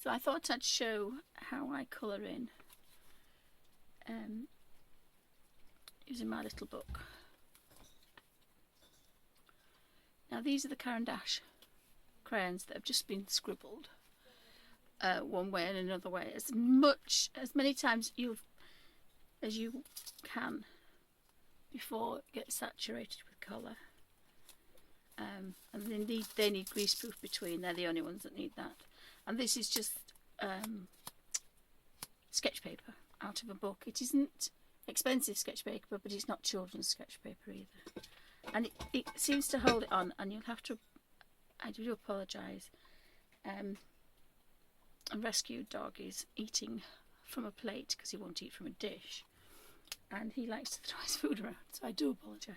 So I thought I'd show how I colour in using my little book. Now these are the Caran d'Ache crayons that have just been scribbled one way and another way, as many times as you can before it gets saturated with colour. And they need greaseproof between. They're the only ones that need that. And this is just sketch paper out of a book. It isn't expensive sketch paper, but it's not children's sketch paper either. And it seems to hold it on, and you'll have to, I do apologise, a rescued dog is eating from a plate because he won't eat from a dish, and he likes to throw his food around, so I do apologise.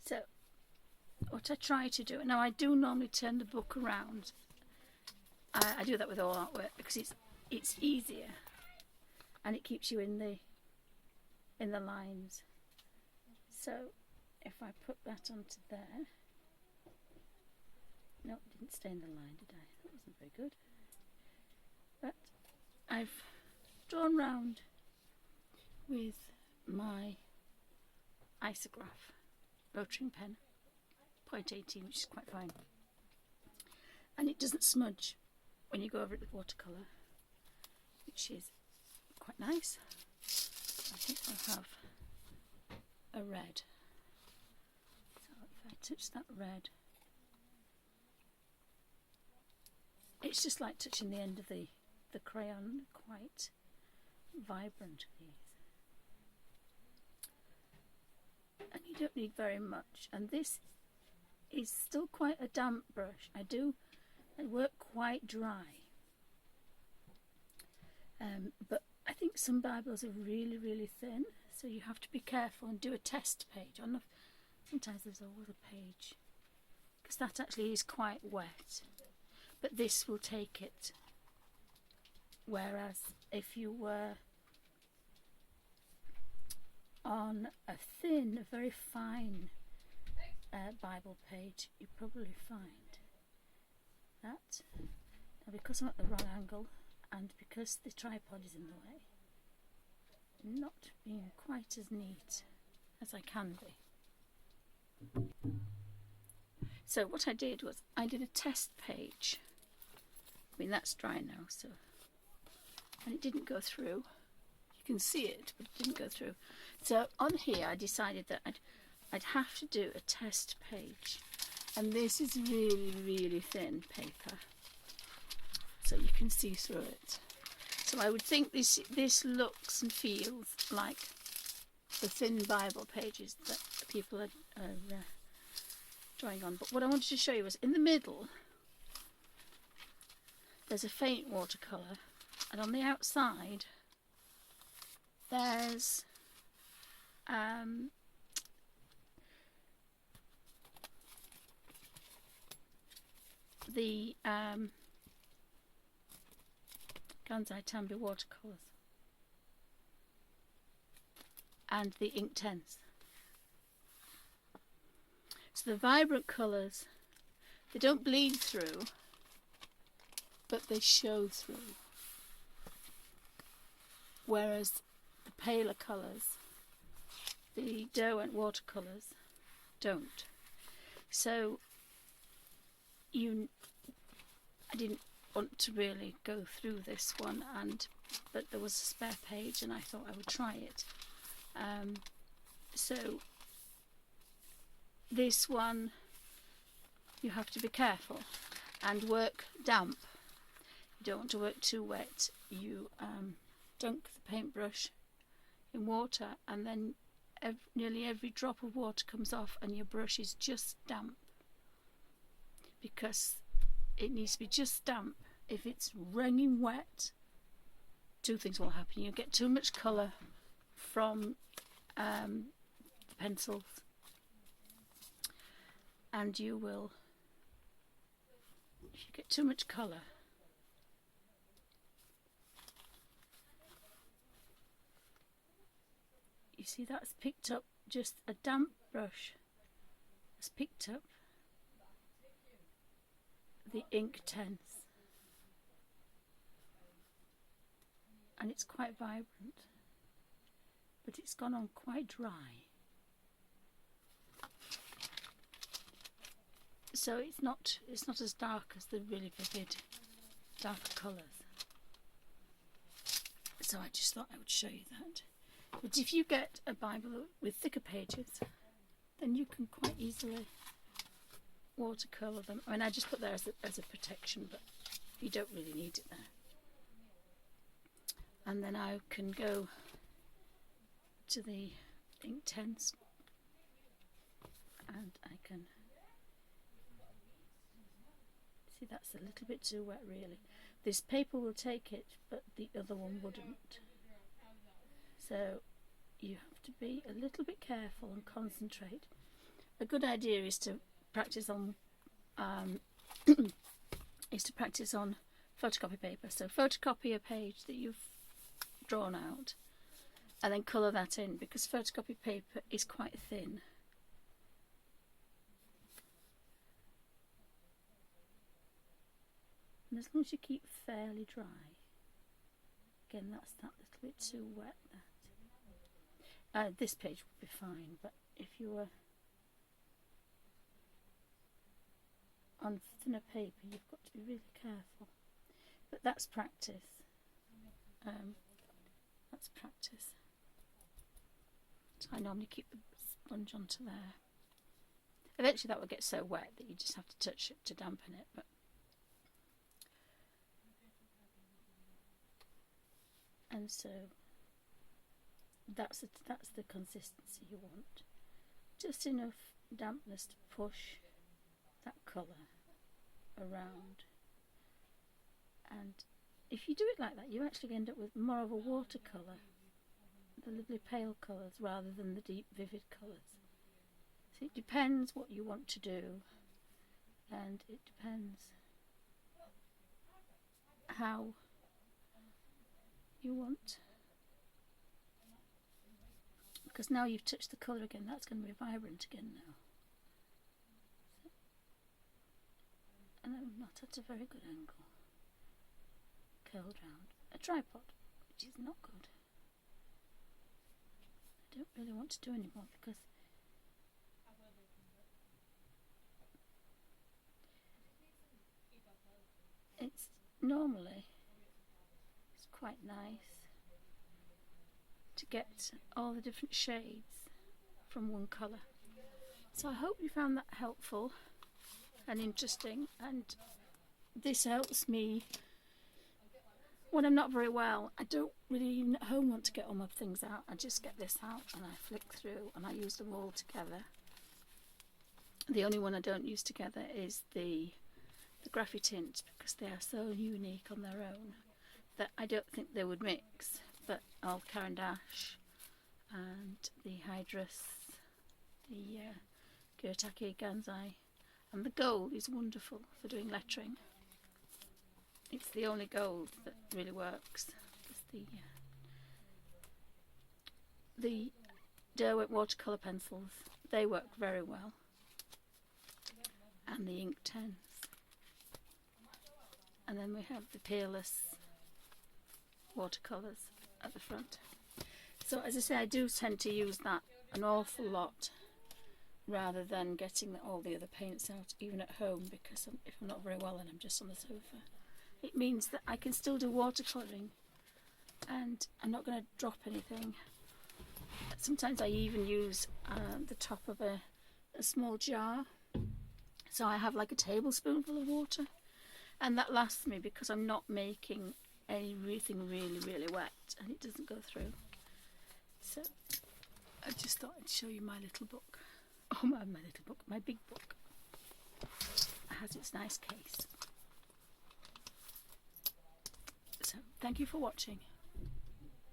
So what I try to do, now I do normally turn the book around. I do that with all artwork because it's easier and it keeps you in the lines. So if I put that onto there, no, it didn't stay in the line, did I? That wasn't very good. But I've drawn round with my isograph rotary pen, 0.18, which is quite fine, and it doesn't smudge when you go over it with watercolour, which is quite nice. I think I'll have a red. So if I touch that red, it's just like touching the end of the crayon, quite vibrant these. And you don't need very much, and this is still quite a damp brush. I work quite dry, but I think some Bibles are really, really thin, so you have to be careful and do a test page. Sometimes there's always a page, because that actually is quite wet, but this will take it, whereas if you were on a thin, very fine Bible page, you probably find that, now because I'm at the wrong angle and because the tripod is in the way, not being quite as neat as I can be. So what I did was I did a test page. I mean, that's dry now, so, and it didn't go through. You can see it, but it didn't go through. So on here I decided that I'd have to do a test page, and this is really, really thin paper, so you can see through it. So I would think this looks and feels like the thin Bible pages that people are drawing on. But what I wanted to show you was in the middle there's a faint watercolour, and on the outside there's the Gansai Tambi watercolours and the ink tens. So the vibrant colours, they don't bleed through, but they show through, whereas the paler colours, the Derwent watercolours, don't. So I didn't want to really go through this one, but there was a spare page and I thought I would try it. So this one you have to be careful and work damp. You don't want to work too wet. You dunk the paintbrush in water, and then nearly every drop of water comes off and your brush is just damp, because it needs to be just damp. If it's raining wet, two things will happen. You get too much colour from the pencils, and you will, if you get too much colour, you see that's picked up, just a damp brush has picked up the ink tints, and it's quite vibrant, but it's gone on quite dry. So it's not as dark as the really vivid darker colours. So I just thought I would show you that. But if you get a Bible with thicker pages, then you can quite easily watercolour them. I mean, I just put there as a protection, but you don't really need it there. And then I can go to the Inktense, and I can see that's a little bit too wet really. This paper will take it, but the other one wouldn't. So you have to be a little bit careful and concentrate. A good idea is to practice on photocopy paper. So photocopy a page that you've drawn out and then colour that in, because photocopy paper is quite thin. And as long as you keep fairly dry, again that's that little bit too wet. This page would be fine, but if you were on thinner paper, you've got to be really careful. But that's practice. That's practice. So I normally keep the sponge onto there. Eventually that will get so wet that you just have to touch it to dampen it. But and so that's the consistency you want. Just enough dampness to push that colour around. And if you do it like that, you actually end up with more of a watercolour, the lovely pale colours rather than the deep vivid colours. So it depends what you want to do, and it depends how you want. Because now you've touched the colour again, that's going to be vibrant again now. And I'm not at a very good angle. Curled round. A tripod, which is not good. I don't really want to do anymore because it's quite nice to get all the different shades from one colour. So I hope you found that helpful and interesting, and this helps me when I'm not very well. I don't really even at home want to get all my things out. I just get this out and I flick through and I use them all together. The only one I don't use together is the Graffy Tint, because they are so unique on their own that I don't think they would mix. But all Caran d'Ache and the Hydrus, the Gyotake Gansai, and the gold is wonderful for doing lettering. It's the only gold that really works. It's the Derwent watercolour pencils, they work very well, and the Inktense. And then we have the Peerless watercolours at the front. So as I say, I do tend to use that an awful lot rather than getting all the other paints out even at home, because if I'm not very well and I'm just on the sofa, it means that I can still do watercolouring and I'm not going to drop anything. Sometimes I even use the top of a small jar, so I have like a tablespoonful of water, and that lasts me because I'm not making anything really wet and it doesn't go through. So I just thought I'd show you my little book. Oh, my little book, my big book. It has its nice case. So thank you for watching.